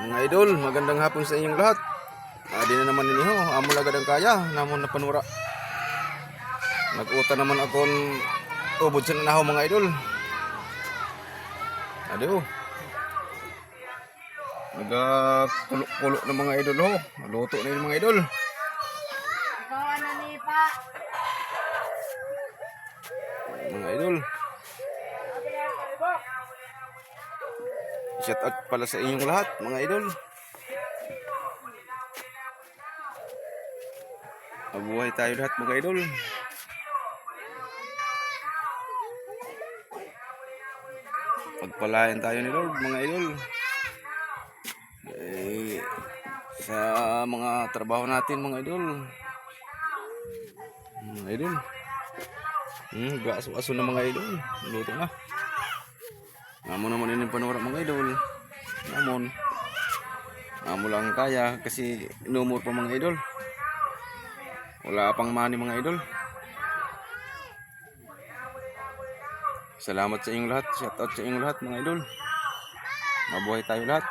Mga idol, magandang hapon sa inyong lahat. Di na naman niniho, amo lagad ang kaya, namon na panura. Nag-uta naman akong ubod sa nanahaw mga idol. Adiyo. Nagkulo-kulo ng mga idol ho. Luto na yung mga idol. Mga idol. Shout out pala sa inyong lahat, mga idol. Mabuhay tayo lahat, mga idol. Pagpalain tayo ni Lord, mga idol. Sa mga trabaho natin, mga idol. Mga idol. Gaso-aso na mga idol. Luto na. Namon naman yung panura mga idol. Namon lang kaya kasi inumor pa mga idol. Wala pang money mga idol. Salamat sa inyong lahat. Shout out sa inyong lahat mga idol. Mabuhay tayo lahat.